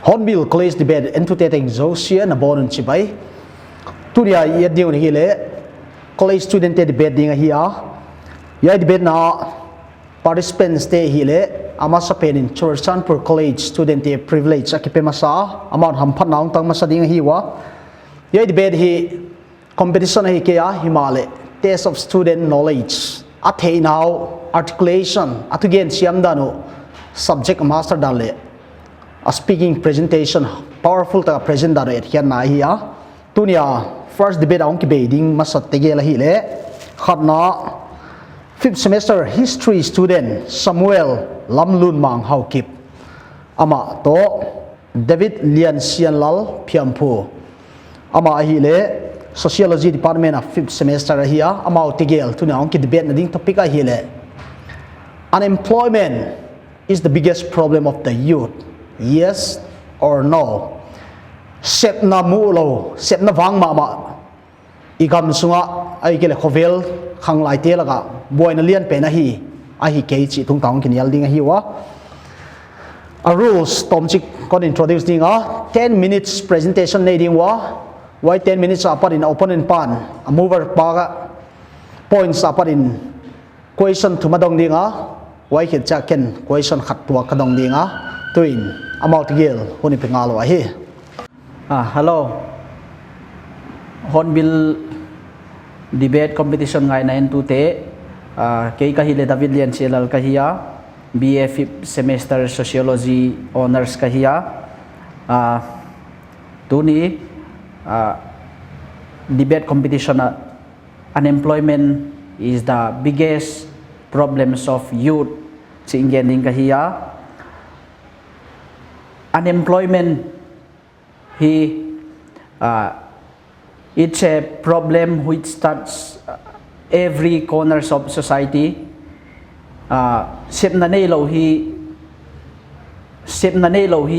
Hornbill College Debate entertaining Zosia na bonun chibai tunia yet diun hile college student debate dinga hiya ya debate na participants te hile ama sa penin Churchanpur College student privilege akipe masa amount hamphat naung tang masa dinga hiwa ya debate hi competition hi kya himale test of student knowledge athei now articulation atugen siamdanu subject master dalle a speaking presentation powerful ta present da re hian na hi a tunia first debate ong ki beiding masat tegela hi le khatna 5th semester history student Samuel Lamlun Mang haukip ama to David Lian Sianlal Phiampu ama hi le sociology department of 5th semester hi a ama tegel tunia ong ki debate na ding topic a hi le unemployment is the biggest problem of the youth. Yes or no? Sep na mulo, sep na vang mama. Igam sunga ay kile kovel khang lai te laga boy na lian pe na hi ahi ke chi tung tang kin yal ding hi wa. A rules tom chik kon introduce ding a 10 minutes presentation nei ding wa. Why 10 minutes apart in opponent pan a mover pa points apart in question to madong ding a. Why kit cha ken question khat tua kadong ding a. Tuin amount gel honi pengalo ahi hello Hornbill debate competition ngai nain tu te ke ka hile David Lian Sianlal ka hiya BA 5th semester sociology honors ka hiya tu ni debate competition unemployment is the biggest problems of youth si ingending ka hiya. Unemployment it's a problem which starts every corners of society. Sep na nei lo hi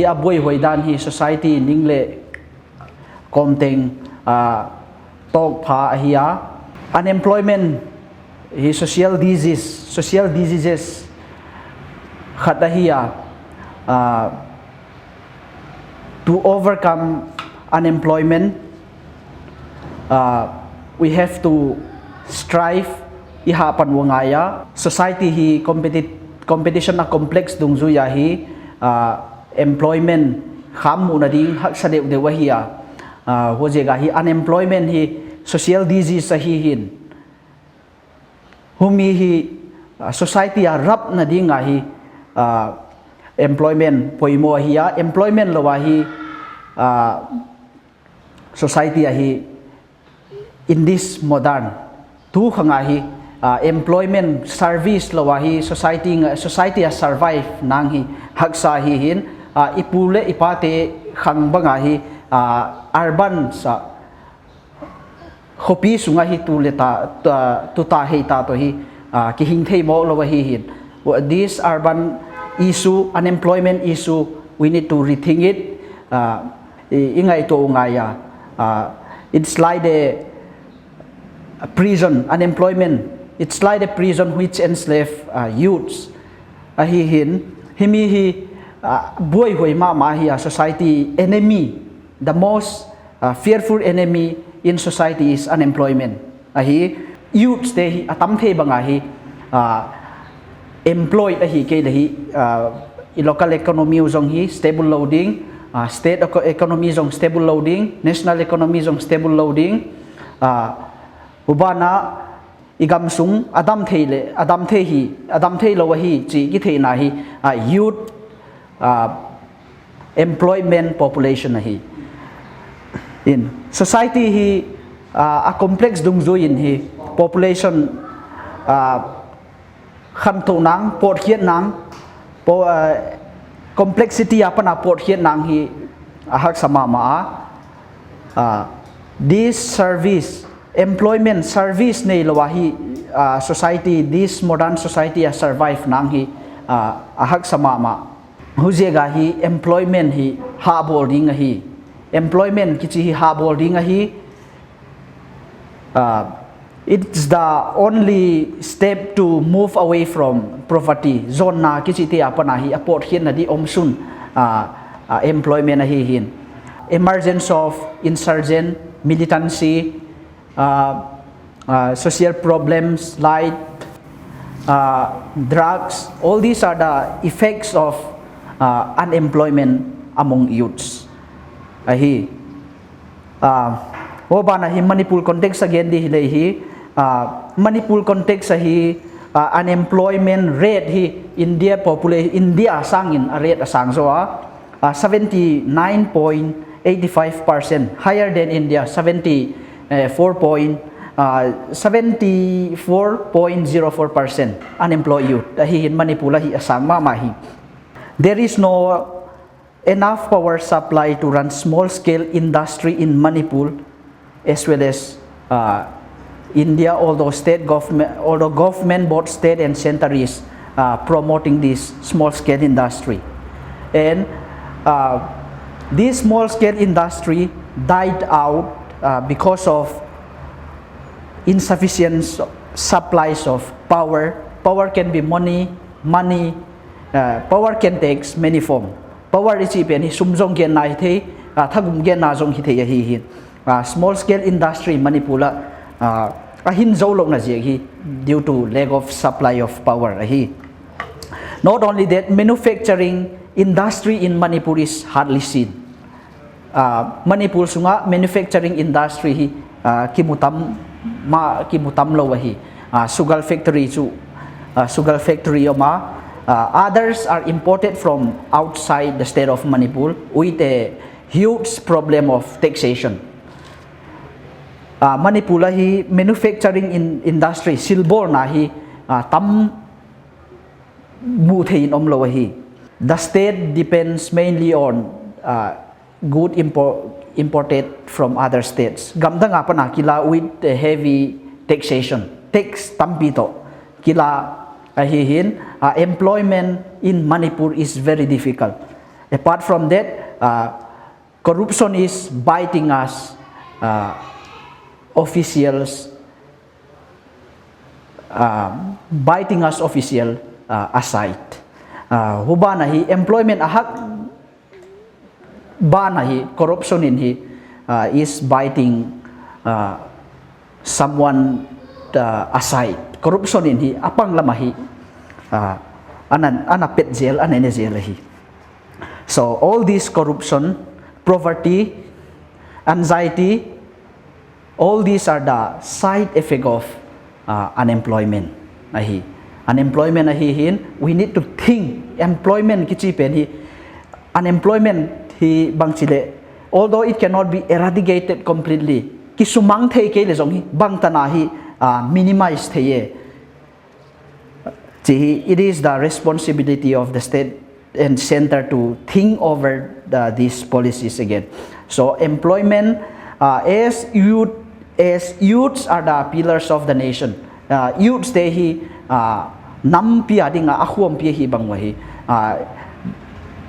aboy hoidan hi society ningle komteng tok pha hiya unemployment hi social diseases khata hiya to overcome unemployment, we have to strive ihapan wangaya society hi competition na complex dung zuya hi employment kham una ding hak sadeu de wahia hojega hi unemployment hi social disease hi hin humi hi society a rap na ding hi employment poimo hiya employment lawahi society ahi in this modern tu khangahi employment service lawahi society a survive nanghi haksa hi hin ipule ipate khangbangahi urban sa khopi sunga hi tuleta tuta heita to hi kihing thei mo lawahi hin this urban issue, unemployment issue, we need to rethink it. Ingay to ngaya. It's like the prison, unemployment. It's like the prison which enslave youths. Himi boy hoy ma hiya society enemy. The most fearful enemy in society is unemployment. Youths they atam the bangahi. Employed ahi ke dahi local economy zong hi stable loading state economy zong stable loading national economy zong stable loading ubana igam sung adam thei le adam thei lo hi chi ki thei na hi youth employment population hi in society hi a complex dung zo in hi population kham tho nang particant nang complexity apana particant nang hi ahak sama ma this service employment service nei lawahi society this modern society a survive nang hi ahak sama ma hujega hi employment hi ha boarding hi employment kichi hi ha boarding hi it's the only step to move away from poverty zone na kichi te apana hi aport hin na di omsun employment hi hin emergence of insurgent militancy social problems like drugs, all these are the effects of unemployment among youths. Obana hi Manipur context again di hi Manipur context hi unemployment rate hi India population India sangin a rate asang so 79.85%, higher than India 74.04% unemployed youth. Hi in Manipur hi asang mama hi. There is no enough power supply to run small scale industry in Manipur as well as India, although government both state and center is promoting this small scale industry, and this small scale industry died out because of insufficient supplies of power. Power can be money. Power can take many forms. Power is even sumjong gen na hi thagum gen na jong hi the hi small scale industry Manipula ahin zolong na hi due to lack of supply of power hi. Not only that, manufacturing industry in Manipur is hardly seen. Manipur sunga manufacturing industry hi kimutam lo hi sugar factory ma others are imported from outside the state of Manipur with a huge problem of taxation. Manipur hi manufacturing industry silbor na hi tam mu thein om lo hi. The state depends mainly on good imported from other states. Gamda nga pa na kila with heavy taxation. Tax tampito kila hihin employment in Manipur is very difficult. Apart from that, corruption is biting us officials aside. Hubana hi employment ahak bana hi corruption in hi is biting someone aside. Corruption in hi apang lamahi anapet jail anene jail hi. So all this corruption, poverty, anxiety, all these are the side effect of unemployment. Unemployment hin we need to think employment kichi pen hi unemployment hi bang chile, although it cannot be eradicated completely kisumang thei ke le jong hi bang tana hi minimize theye. It is the responsibility of the state and center to think over these policies again. So employment as youths are the pillars of the nation. Youths they hi nam pia dinga akhom pia hi bangwahi.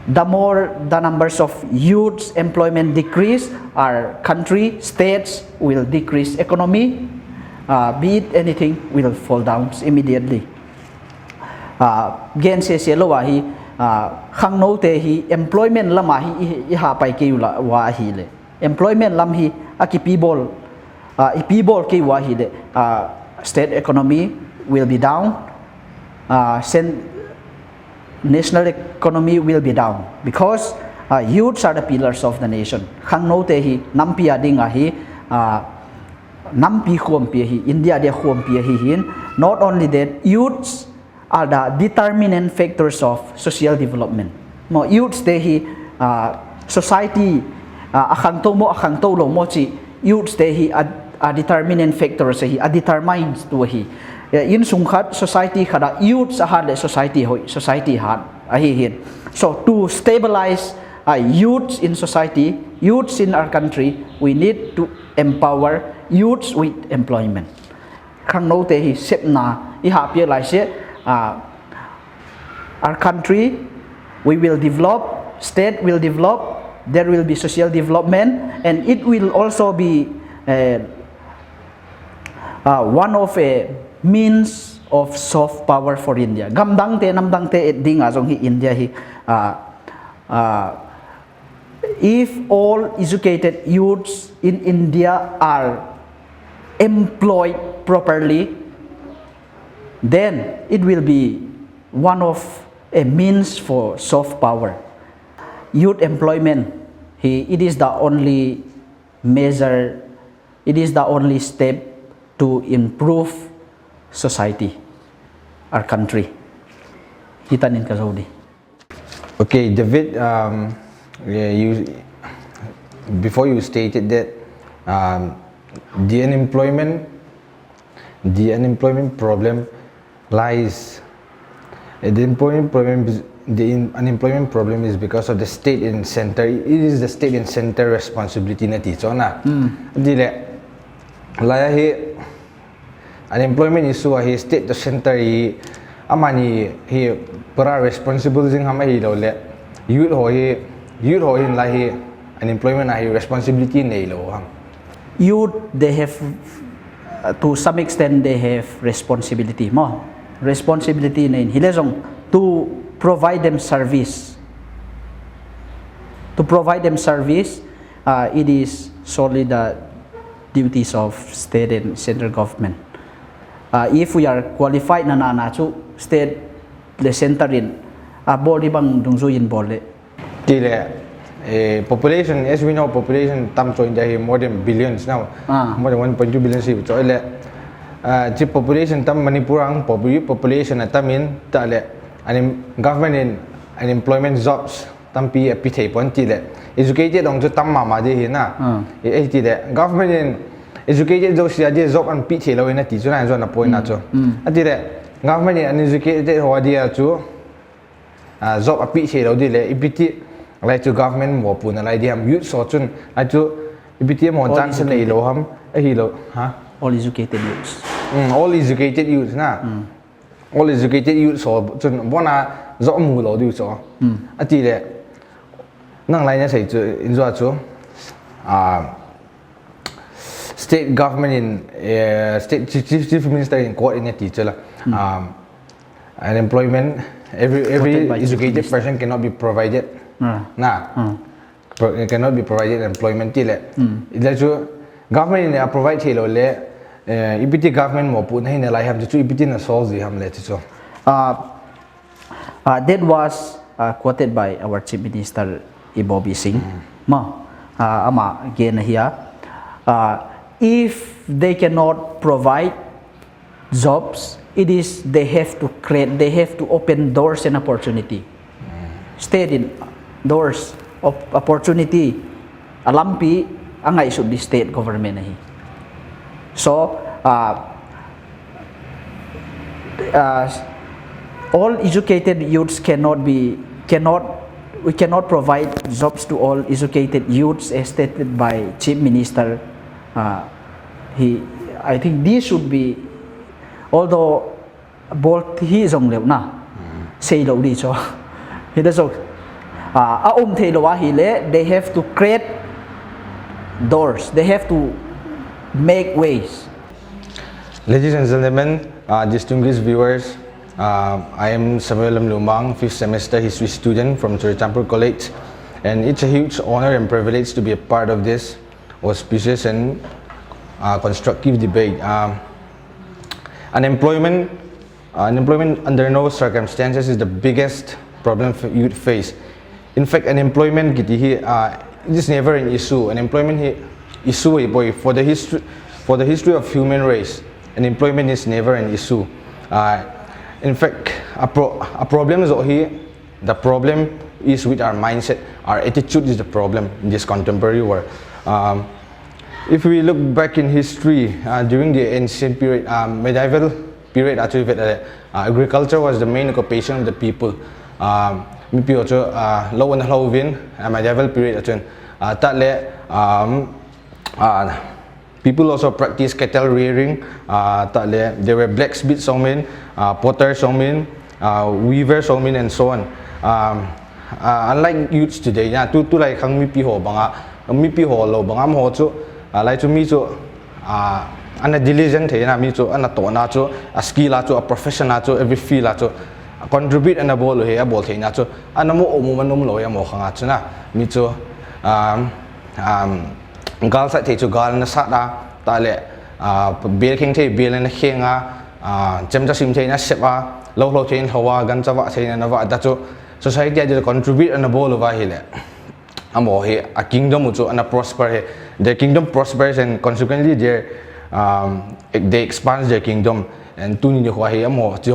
The more the numbers of youths employment decrease, our country states will decrease, economy be it anything will fall down immediately. Gen se lo wa hi khang no te hi employment lama hi ha pai ke la wa hi le employment lam hi akipibol ipibol ke wa hi le state economy will be down, national economy will be down because youths are the pillars of the nation. Khang no te hi nampia dinga hi nampi khuampia hi India dia khuampia hi hin. Not only that, youths are the determinant factors of social development. Mo youths de hi society akhang to lo mo chi youths de hi a determinant factors hi a determines to hi. In sungkhat society khada youths ahan le society han ahi hin. So to stabilize youths in society, youths in our country, we need to empower youths with employment. Khang no te hi sepna I hapia lai se our country we will develop, state will develop, there will be social development, and it will also be one of a means of soft power for India. Gamdang te namdang te et ding azong hi India hi if all educated youths in India are employed properly, then it will be one of a means for soft power. Youth employment, it is the only measure, it is the only step to improve society, our country. Hitanin ka Saudi. Okay, David, before you stated that the unemployment problem lies. The unemployment problem is because of the state and center. It is the state and center responsibility na ticho na. Dile, laya hi unemployment issue hi state to center hi amani hi para responsible jing hama hi lo le youth ho hi la hi unemployment na hi responsibility nei lo ham. Youth, they have to some extent they have responsibility mo. Responsibility na hilezong to provide them service. To provide them service, it is solely the duties of state and central government. If we are qualified na chu state the center in boli bang dungzuin bole. Tile population, as we know, population tam join there more than billions now. More than 1.2 billion people. So the population tam Manipurang population tamin tale government in unemployment jobs tam pi pithe pon tile educated ong tam mama de hina tile government in educated jobs ya de job an pithe lo ina ti chuna zo na point na cho atile government in uneducated ho dia chu job a pithe lo dile ipiti lai chu government mo puna lai diam youth so chun a chu ipiti mo chance nei lo ham hi lo ha all educated youths. All educated youths na. All educated youths so chun bona zo mu lo du so. Ati le nang lai na sai chu in zo chu state government in state chief minister in court in a teacher la unemployment every educated person cannot be provided cannot be provided employment ti le ila chu government in provide thelo le IPT government mo pun hin lai ham chu IPT na solve ham le chu that was quoted by our chief minister Ibobi Singh ama again here if they cannot provide jobs, it is they have to create, they have to open doors and opportunity. State in doors of opportunity alampi angay should be state government na hi. So all educated youths we cannot provide jobs to all educated youths as stated by Chief Minister. I think this should be, although both he is on na say lo di so he does so they have to create doors, they have to make ways. Ladies and gentlemen, distinguished viewers, I am Samuel Mang, 5th semester history student from Hornbill College, and it's a huge honor and privilege to be a part of this auspicious and constructive debate. Unemployment under no circumstances is the biggest problem youth face. In fact, unemployment is never an issue. Unemployment issue for for the history of human race, unemployment is never an issue. In fact, a problem is here. The problem is with our mindset. Our attitude is the problem in this contemporary world. If we look back in history, during the ancient period, medieval period, actually, agriculture was the main occupation of the people. Low and low win, medieval period, people also practiced cattle rearing. There were blacksmiths, potters, weavers, and so on. Unlike youths today, like like to me ana diligent ana tona a skill a profession every field contribute ana bol he bol the na ana mo omumanum lo ya mo khanga chuna mi gal sa the gal na sa da ta le bel kheng the bel na khenga chem cha sim the na sepa lo thein hawa gan chawa thein na wa da societyจะ contribute ana bol wa hi le amo he a kingdom chu ana prosper he the kingdom prospers and consequently they expand their kingdom and tu ni ho he amo chi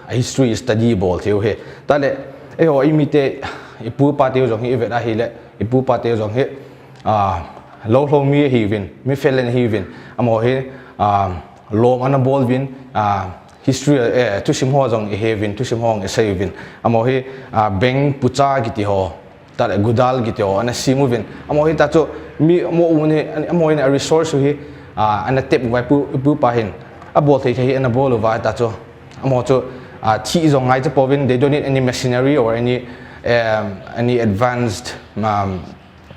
a history study bol theo he ta le e ho imite ipu pa teo jong hi ve da hi le ipu pa teo jong he lo mi hi win mi felen hi win amo he lo ana bol win history tu sim ho jong he win tu sim hong e sai win amo he beng pucha gi ti ho ta le gudal gi ti ho ana simu win amo he ta chu mi mo une amo in a resource hi ana tep wai pu pa hin a bol thei thei ana bol wa ta chu amo chu chi zong ngai chu povin they don't need any machinery or any advanced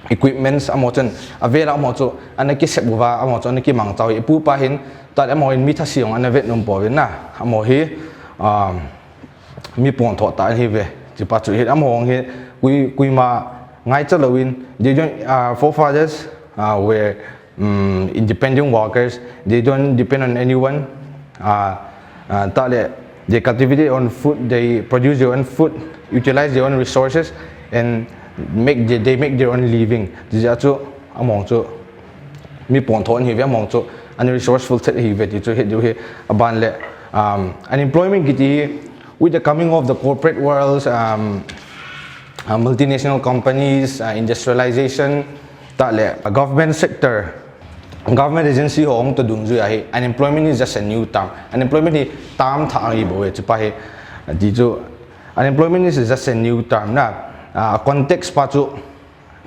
equipments amo chen avela amo chu ana ki sep wa amo chu ana ki mang chau pu pa hin ta amo in mi tha siong ana vet num povin na amo hi mi pon tho ta hi ve chi pa chu hi amo hong hi kui ma ngai cha lowin they don't forefathers were independent workers. They don't depend on anyone. They cultivate their own food. They produce their own food, utilize their own resources, and they make their own living. This is among me ponton here among and resourceful set here to hit you here unemployment with the coming of the corporate worlds, multinational companies, industrialization, government sector, government agency hong to dung zu ai unemployment is just a new term. Unemployment hi tam tha hi bo chu pa hi di chu unemployment is just a new term na context pa chu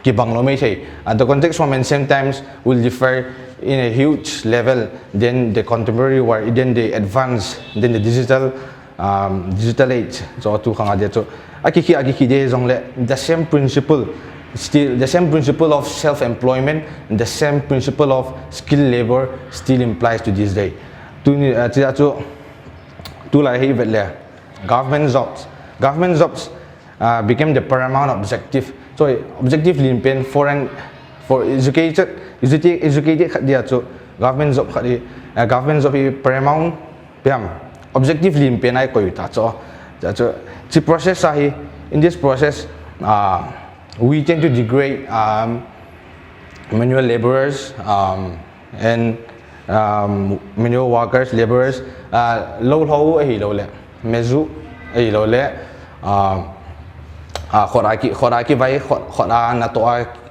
ki banglo mai thei the context from ancient times will differ in a huge level then the contemporary world, then the advanced, then the digital age. So tu khanga de chu aki de jong le the same principle. Still, the same principle of self-employment and the same principle of skilled labor still implies to this day. Government jobs became the paramount objective. So objective limpen for educated government job paramount objective limpen ai koi ta cho process in this process we tend to degrade manual laborers and manual workers, laborers. Low hi low le mezu hi low le khoraki vai khora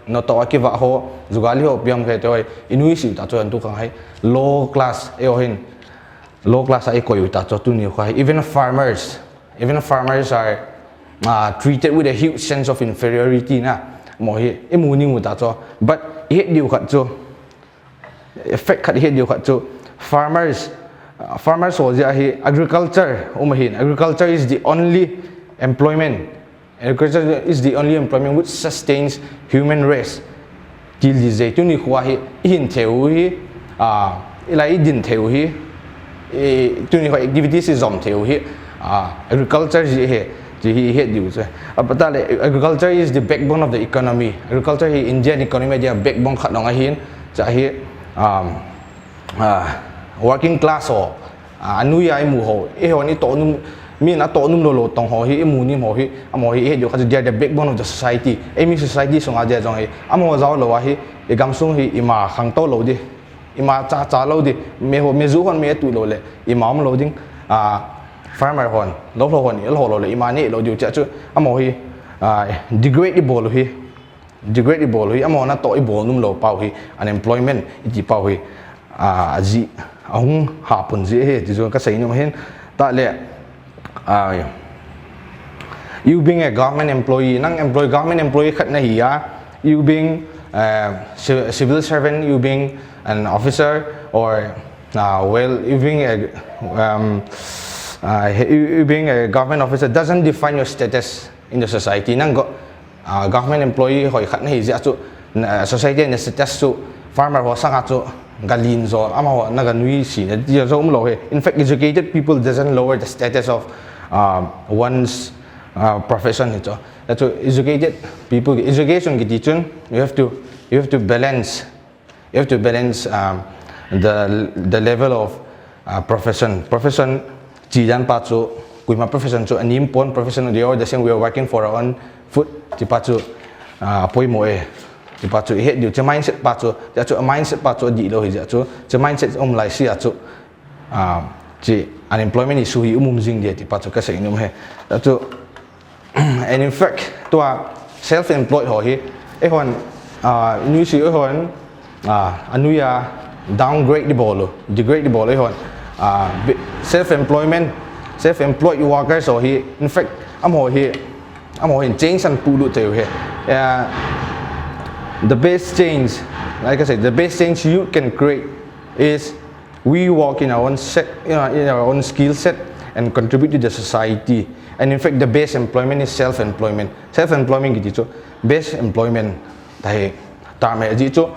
na to ki va ho zugali ho piam khe toy inui si ta chuan tu khang hai low class ai ko yu ta cho tu ni khai even farmers are treated with a huge sense of inferiority na mo hi emuni mu ta cho but he diu khat cho effect khat he diu khat cho farmers so ja hi agriculture agriculture is the only employment which sustains human race till this day tu ni khwa hi hin theu hi ilai din theu hi tu ni khwa activities is zom theu hi agriculture ji he agriculture is the backbone of the economy. Agriculture is Indian economy dia backbone khat dong ahin cha hi working class ho anu ya mu ho e ho ni to num mi na to num lo tong ho hi mu ni mo hi amo hi he khat dia the backbone of the society. Emi society song a dia jong hi amo zao lo wa hi e gam sung hi ima khang to lo di ima cha lo di me zu hon me tu lo le ima lo ding farmer hon lo hon il ho lo le ima ni lo ju cha chu amo hi degradable hi degradable hi amo na to i bol num lo pau hi unemployment ji pau hi ji ahung ha pun ji he ji zo ka sei num hen ta le you being a government employee nang government employee khat na hi ya you being civil servant, you being an officer, or you being a government officer doesn't define your status in the society. Nang government employee hoi khat na hi ja chu society na status chu farmer ho sang chu galin zo ama ho na ganui si na ji zo lo he. In fact, educated people doesn't lower the status of one's profession ito. That's educated people education ki teachun you have to balance the level of profession ji jan pa chu kuima profession chu anim pon profession they are the same we are working for our own food ti pa chu poi mo e ti pa chu he du che mindset pa chu ja chu mindset pa chu di lo hi ja chu che mindset lai si a chu chi unemployment issue hi umum jing dia ti pa chu ka sei num he da chu and in fact to self-employed ho hi e hon nu si e hon anuya degradable e hon self-employed workers ho hi in fact am ho hi change san pulu te he the best change like I said the best change you can create is we work in our own in our own skill set and contribute to the society. And in fact, the best employment is self-employment. Self-employment gitu so best employment tahi term hai gitu.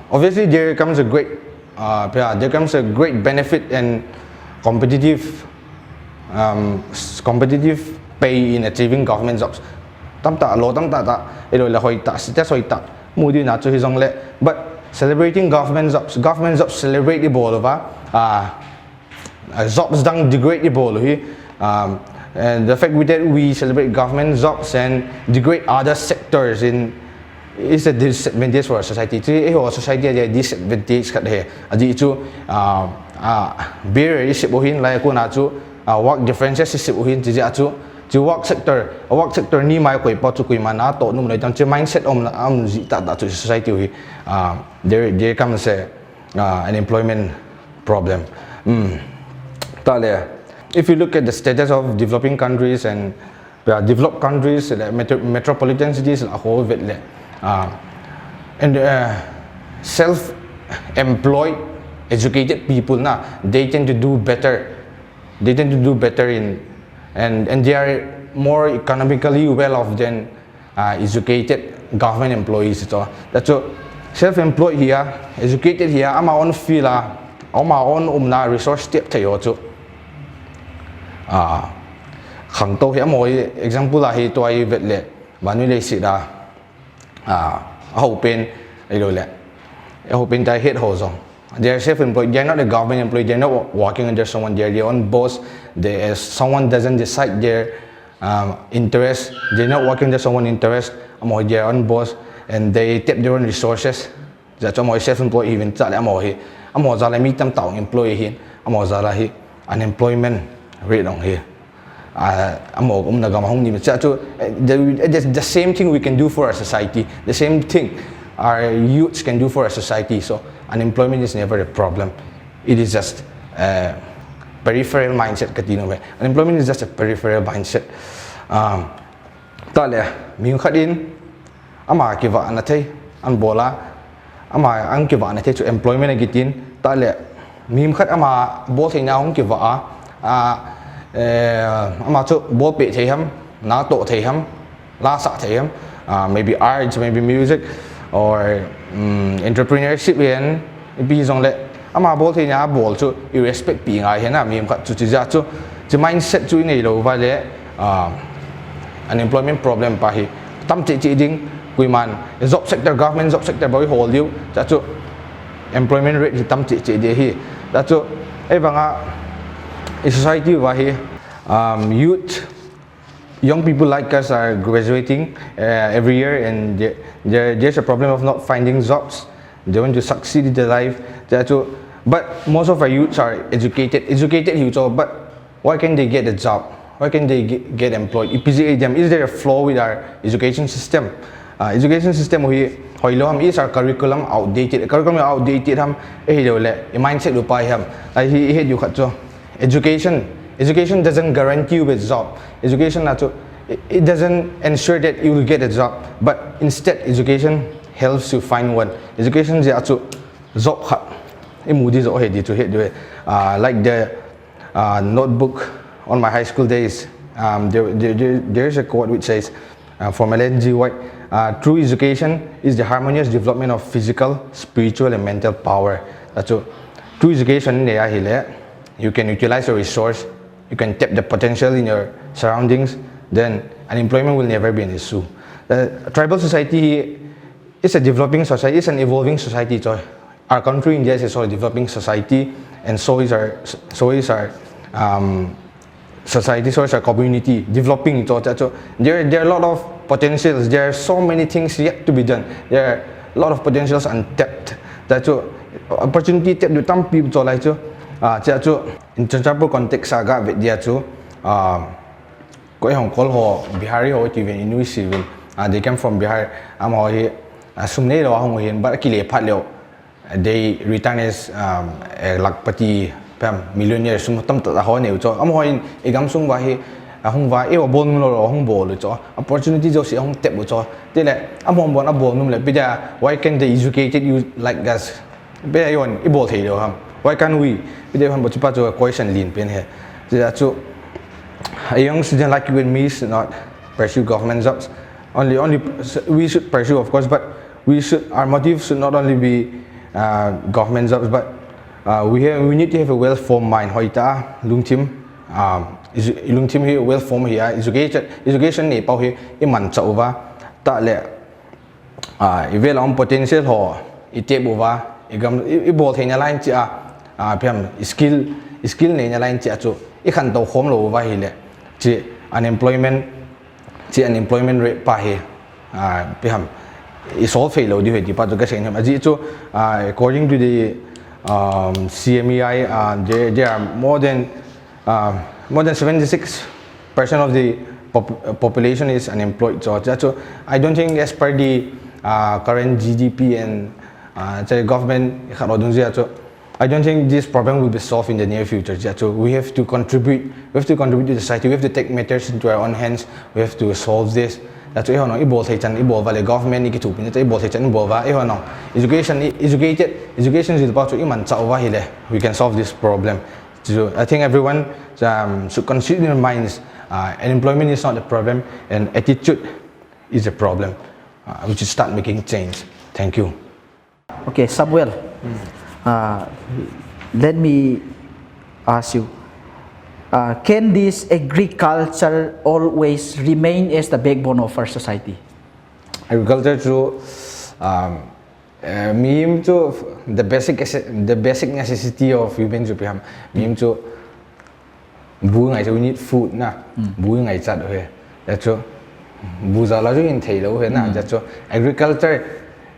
Obviously there comes a great benefit and competitive pay in achieving government jobs. Tam ta ilo la hoi ta status hoi ta mudi na chu hi jong le but celebrating government jobs celebrate the ball over jobs dang degradable and the fact that we celebrate government jobs and degrade other sectors is a disadvantage for our society. Our society is a disadvantage kat he adi chu barrier is bohin lai ko na chu work differences is bohin ji chu work sector ni mai koi pa chu koi mana to num lai tang che mindset am ji ta chu society there comes an employment problem. If you look at the status of developing countries and developed countries, like metropolitan cities, and self-employed, educated people, they tend to do better. They tend to do better and they are more economically well off than educated government employees. So that's what self-employed here, educated here, I'm on feel, I'm on resource step to khang to hi amoi example la hi toi vet le manu le si da ho pen ai lo le ho pen tai head ho zong they are self-employed, they are not a government employee, they are not working under someone, they are their own boss. Someone doesn't decide their interest, they are not working under someone's interest, amoi their own boss and they tap their own resources. That's amoi self-employed even cha le amoi za la mi tam tao employee hin amoi za la hi unemployment rate on here. The same thing we can do for our society. The same thing our youths can do for our society. So unemployment is never a problem. It is just a peripheral mindset. Unemployment is just a peripheral mindset. Tale, miyong kadin, ama kiva anate, an bola, ama ang kiva anate to employment agitin. Tale, miyong kad ama bol sa inahong kiva ama chu bol pe thei ham na to thei ham la sa thei ham maybe arts, maybe music or entrepreneurship yen bi zong le ama bol thei nya bol chu you respect pi ngai hen na mi khat chu chi ja chu chi mindset chu nei lo va le unemployment problem pa hi tam chi chi ding kui man job sector government job sector boy hold you cha chu employment rate hi tam chi chi de hi da chu e banga in society young people like us are graduating every year and there's a problem of not finding jobs they want to succeed in their life. But most of our youths are educated youths, but why can't they get a job? Why can't they get employed? Is there a flaw with our education system? Education system is our curriculum outdated. Curriculum outdated mindset education doesn't guarantee you a job. Education it doesn't ensure that you will get a job, but instead education helps you find one. Education is job like the notebook on my high school days. There's a quote which says from Ellen G. White, true education is the harmonious development of physical, spiritual and mental power. True education you can utilize your resource, you can tap the potential in your surroundings, then unemployment will never be an issue. The tribal society is a developing society, it's an evolving society. So our country, India, is a developing society, and so is our society, so is our community developing. So there are a lot of potentials. There are so many things yet to be done. There are a lot of potentials untapped. Opportunity tap the tam people like in tribal context saga with dia ko hong kol ho Bihari ho ti ven inu civil they came from Bihar am ho hi sumne lo hong hin ba kile phat lo they return as a lakpati pam millionaire sum tam ta ho ne cho am ho in egam sung ba hi hong va e bon lo hong bo lo cho opportunity jo si hong tap bo cho te le am hong bon a bo num le pida why can they educated you like us be yon I bo thei lo ham why can't we pida ham bo chi pa cho question lin pen he a young student like you and me should not pursue government jobs. Only we should pursue, of course, but our motive should not only be government jobs, but we need to have a well-formed mind. Hoita lungtim here well-formed here education ne pau he iman chauwa ta le ivel on potential ho ite bova igam ibol thena line cha pham skill ne nya line cha chu I khan to khom lo wa hi le chi unemployment rate pa he pham is all fail lo di he di pa to ka sen aji chu according to the CMEI there are more than 76% of the population is unemployed. So I don't think as per the current GDP and government I don't think this problem will be solved in the near future. So we have to contribute. We have to contribute to the society. We have to take matters into our own hands. We have to solve this. That's why no ibol thai chan ibol vale government ni kitu pin ibol thai chan ibol va no education is about to iman chawa hile. We can solve this problem. So I think everyone should consider in their minds unemployment is not the problem and attitude is a problem. We should start making change. Thank you. Okay, Samuel. Let me ask you, can this agriculture always remain as the backbone of our society? Agriculture the basic necessity of human we need food na that's true. Agriculture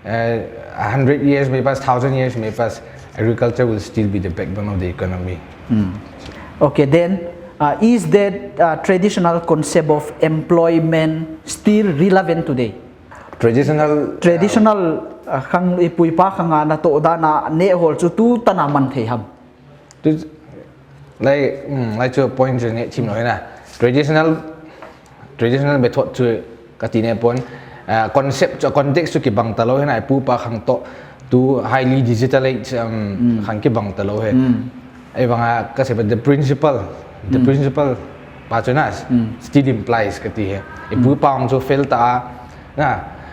100 years may pass, 1,000 years may pass, agriculture will still be the backbone of the economy. Okay, then is that traditional concept of employment still relevant today? Traditional khang ipui pa khanga na to da na ne hol chu tu tanaman thei ham. Like to point to ne chim noi na traditional method to katine pon concept context to ki bang talo he na pu pa khang to highly digitalized khang ki bang talo he ai banga ka se the principle pa chunas still implies kati he pu pa ang so fail ta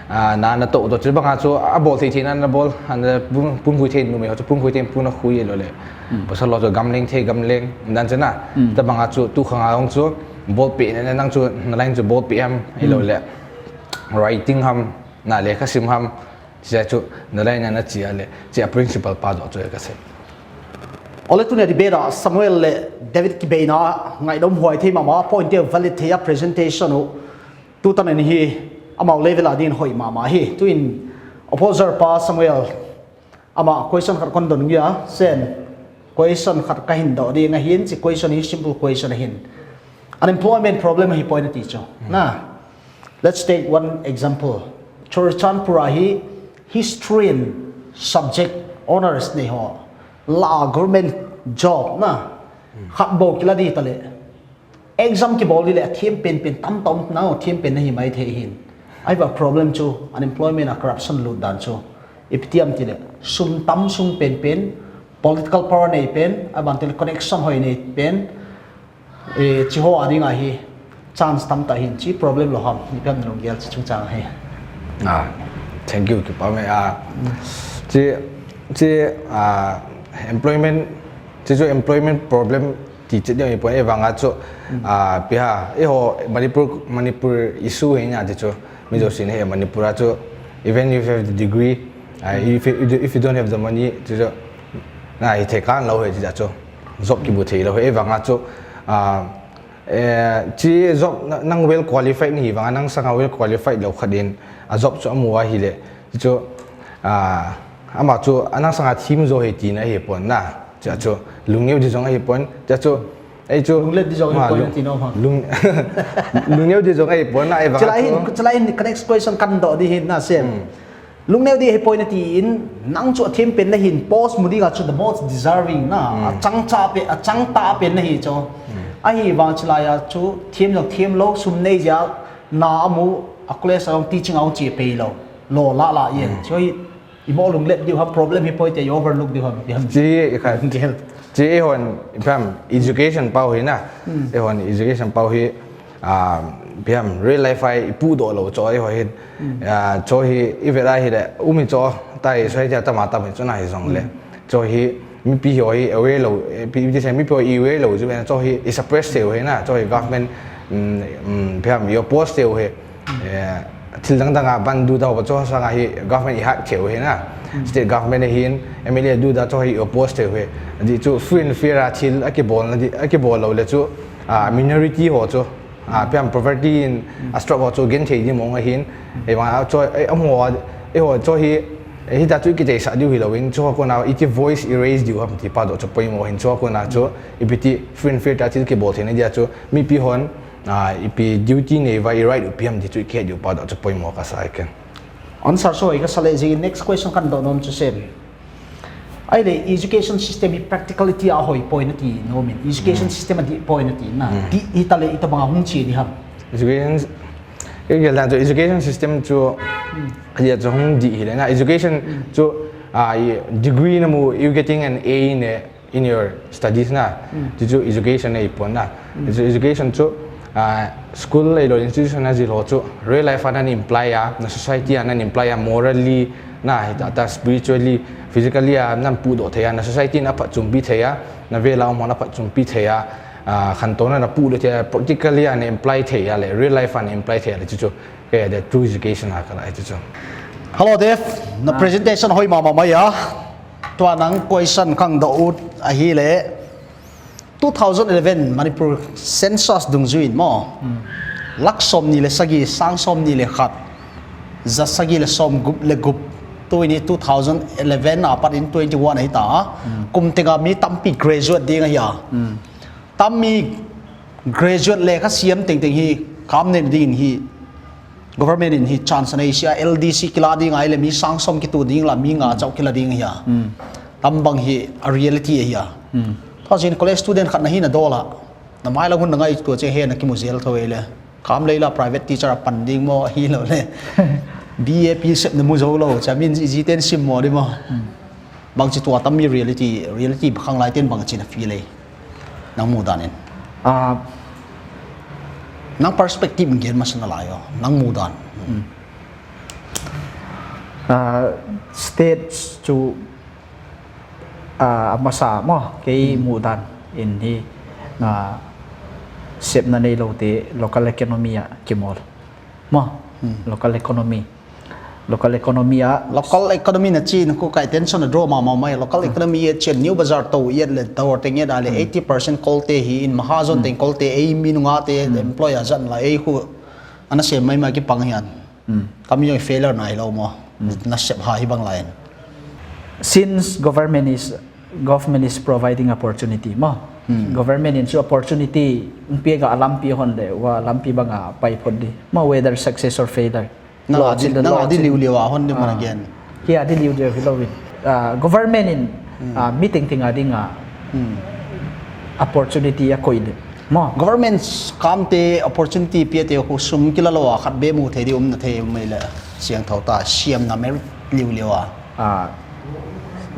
na to chu banga chu a bol thei thina na bol an pun pui thein nu me chu pun pui thein pun khui lo le pasal lo chu gamleng the gamleng dan chana ta banga chu tu khanga ong chu bol pe na nang chu na line chu bol pe am ai lo le writing ham na le kha sim ham sia chu na line na chia le chia principal pa do chu ka se ole tu ne debate Samuel le David kibe na ngai dom hoi the ma point of valid the presentation tu tan ni hi amau level adin hoi ma hi tu in opposer pa Samuel ama question khat kon don ya sen question khat ka hin do di nga hin si question hi simple question hin unemployment problem hi point ti cho na let's take one example chorchan pura hi history subject honors ne ho la government job na khat bo kila di tale exam ki bol di le thiem pen tam na thiem pen hi mai the hin I have a problem chu unemployment and corruption load dan chu iptiam tile sum tam sum pen political power nei pen abantil connection hoi nei pen chi ho ading a hi chance tam ta hin chi problem lo ham ni pam long gel chi chung chang he thank you ki pa me chi employment chi employment problem ti che dei po e wanga chu pia e ho manipur issue he nya chu mi jo sin he manipura chu even if you have the degree if you don't have the money chu na I take kan lo he chi chu job ki bu thei lo he wanga chu chi job nang well qualified ni wanga nang sanga well qualified lo khadin a job chu amwa hi le chu ama chu anang sanga thim zo he ti na he pon na cha chu lungneu ji jong he pon cha chu ai chu lunglet di jong he pon ti no lungneu ji jong he pon na ai wanga chala in next question kan do di hin na sem lungneu di he pon ti in nang chu thim pen na hin post mudi ga chu the most deserving na achang ta pen na hi chu ai wang chala ya chu thim lo sum nei ja na amu akle sa teaching out che pe lo la yen choi imo lunglet you have problem he point you overlook di ham ji khan ji hon pam education pau hi na e hon education pau hi pam real life ai pu do lo choi ho hin cho hi ivera hi de umi cho tai sai ja tama ta chu na hi song le cho hi mi pi hoi away lo pi ji sai mi po i we lo ju cho hi is suppressive hi na cho hi government pam yo post he thil dang ban du da ba cho sa hi government i hak cheu he na state government hin MLA du da cho hi oppose he di chu free and fair thil aki bol lo le chu minority ho chu pam poverty in a struggle cho gen thei di mong hin e ma cho amwa e ho cho hi da chu ki te sa diu hi lo wing cho ko na it voice erase diu ham ti pa do cho poi mo hin cho ko na cho ipiti free and fair ta thil ki bol the ne dia chu mi pi hon ipi duty ne vai right upiam di chu ke diu pa do cho poi mo ka sa ken answer so I ka next question kan do nom chu sem ai le education system i practicality a hoi point ti no min education system di point ti na ti itale ita bang hung chi di ham education education system chu ya chu hung di hi na education chu degree na mu you getting an A in your studies na chu education na ipon na education chu school le lo institution na ji lo chu real life an imply na society an imply morally na ta spiritually physically nan pu do thaya na society na pa chumbi thaya na vela mo na pa chumbi thaya khantona na pu do thaya practically an imply thaya le real life an imply thaya le chu ke the true education ha kala chu hello Dave na presentation hoi mama ya to nang question khang do ut a hi le 2011 Manipur census dung juin mo laksom ni le sagi sangsom ni le khat za sagi le som gup le gup to ini 2011 apat in 21 ai ta kum tenga mi tampi graduate ding ya tammi graduate le kha siam teng hi kam ne ding hi government in hi chance na asia LDC kila ding ai le mi sangsom ki tu ding la mi nga chau kila ding ya tambang hi a reality ya thajin college student khat na hi na dola na mai la hun na ngai ko che he na ki muzel thoile kam leila private teacher pan ding mo hi lo le BAP sep na mu zo lo chamin ji ten sim mo di mo bang chi tua tam mi reality khang lai ten bang chi na feel le nang mu danin nang perspective ngel mas na layo nang mu dan states to masa mo kay mu dan in hi na sep na nei lo te local economy kimol mo local economy na chin ko kai tension na draw ma mai local economy ye chen new bazar to ye le to teng ye dale 80% kolte hi in mahazon teng kolte ei minunga te employer jan la ei khu ana se mai ma ki panghian kami yo failure na lo mo na sep ha hi bang line since government is providing opportunity mo government in so opportunity pi ga alampi hon le wa lampi banga pai phodi mo whether success or failure na adi liuliau hon ni man again here adi liuliau hilowin government in meeting thing adi nga opportunity a koide mo government kam te opportunity pi te ko sum kilalo khat be mu the di na the mai la siang thau ta siam na mer liuliau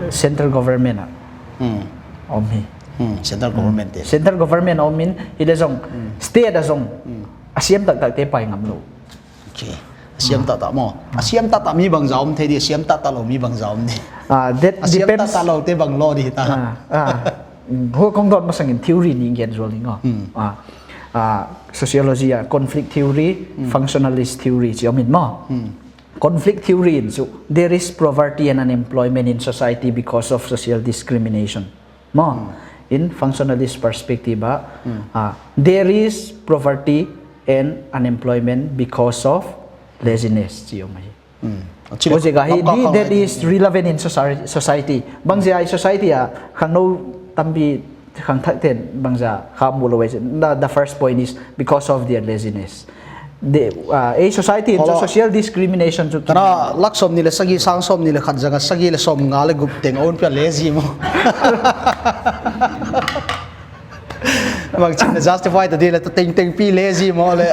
central government omhi central government te central government omin ile jong state a jong asiam tak tak te pai ngam lo okay asiam ta ta mo asiam ta ta mi bang jaum the di asiam ta ta lo mi bang jaum ni that asiam depends ta lo te bang lo di ta ho kong dot masang in theory ni gen rolling sociology conflict theory functionalist theory chi omin mo conflict theory so there is poverty and unemployment in society because of social discrimination mo in functionalist perspective there is poverty and unemployment because of laziness that is relevant in society bangja society khang no tambi khang thakten bangja khamulawai the first point is because of their laziness a society in social discrimination to tara laksom ni le sagi sangsom ni le khat jaga sagi le som nga le gup teng on pya lazy mo mang chin justify the deal to teng pi lazy mo le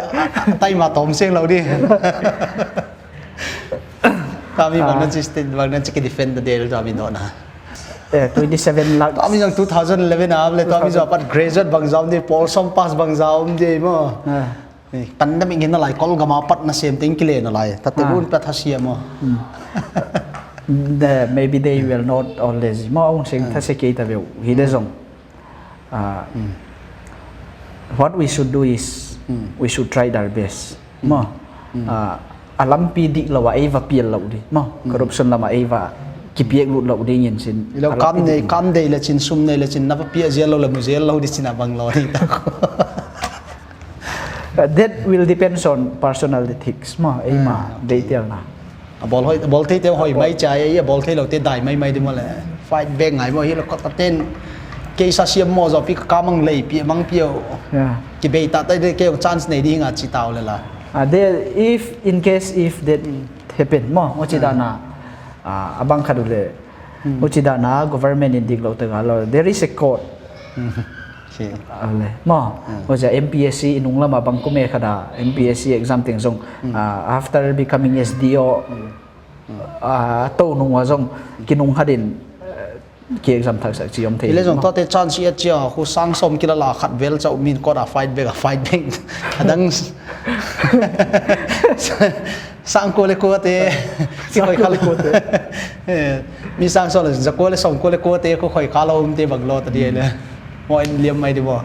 tai ma tom seng lo di kami bang nan system bang nan chiki defend the deal to ami no na 27 lakh kami yang 2011 le to ami jo pat graduate bang jaum ni pol som pass bang jaum je mo pan na mingin na lai kol gama pat na same thing kile na lai tatibun pa thasia mo maybe they will not always mo ong sing thase ke ta be hi de jong what we should do is we should try our best mo alampi dik lawa eva piel law di mo corruption lama eva kipiek lut law di yin sin lo kam de la chin sum ne la chin na pa pia zel lo la mu zel lo di sin abang lo ni ta that will depends on personal ethics mo ma detail na bol thei te hoi mai chai ai bol thei lo te dai mai di mo le fight back ngai mo hi lo ko ta ten ke sa siam mo zo pi ka mang lei pi mang pio ki be ta tai de ke chance nei di nga chi taw le la there if in case if that happen mo ochidana abang khadule ochidana government in diglo ta galo there is a court mo oja MPSC inung lama bang kume khada MPSC exam ting jong after becoming SDO to nung wa jong kinung hadin ki exam thak sak chiom the ile jong to te chance ya chia khu sang som kila la khat vel chau min ko da fight back adang sang ko le ko te ki khoi khal ko te mi sang so le ja ko le som ko le ko te ko khoi khalo um te bang lo ta di le mo en liam mai di bo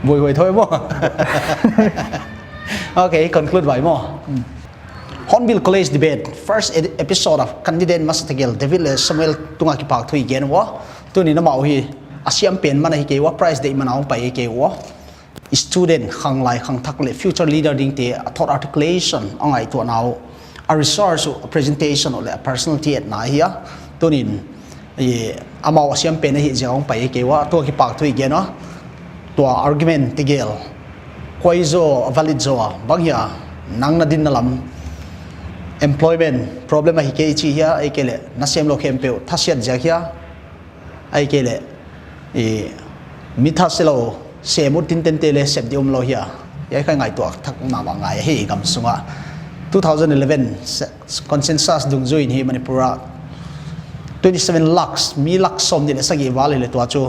vui thôi mo okay conclude by mo Hornbill College Debate first episode of candidate Masatagel David Samuel tunga ki pak thui gen wa tuni na mau hi asiam pen mana hi ke wa prize de manau pai ke wa student khang lai khang thak le future leader ding te thought articulation angai to now a resource a presentation or a personality at na hi tunin amau asiam pen hi jong pai ke wa to ki pak thui gen no to argument tigel koizo valid zo bangya nang na din na lam employment problem hi ke chi ya ai kele na sem lo khem pe thasiat ja kya ai kele mitha selo semut tin ten tele sep diom lo ya yai khai ngai to thak na ma ngai hi gam sunga 2011 consensus dung join hi manipura 27 lakhs mi lakh som ni sagi wal le to chu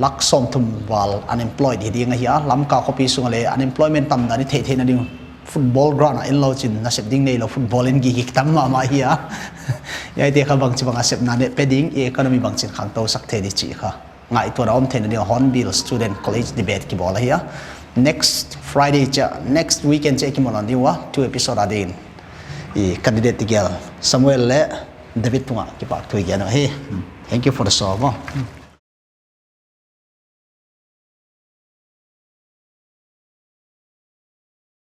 lakh som thum wal unemployed hi ding hi lam ka copy sunga le unemployment tam da ni the na ding football ground in lo chin na sep ding nei lo football in gi tam ma hi yai te kha bang chi bang sep na ne peding economy bang chin khang to sak the di chi kha ngai to rom the na Hornbill student college debate ki bola hi next Friday next weekend che ki molon diwa 2 episode adin candidate tigel Samuel le David tunga ki pak thui gen he thank you for the show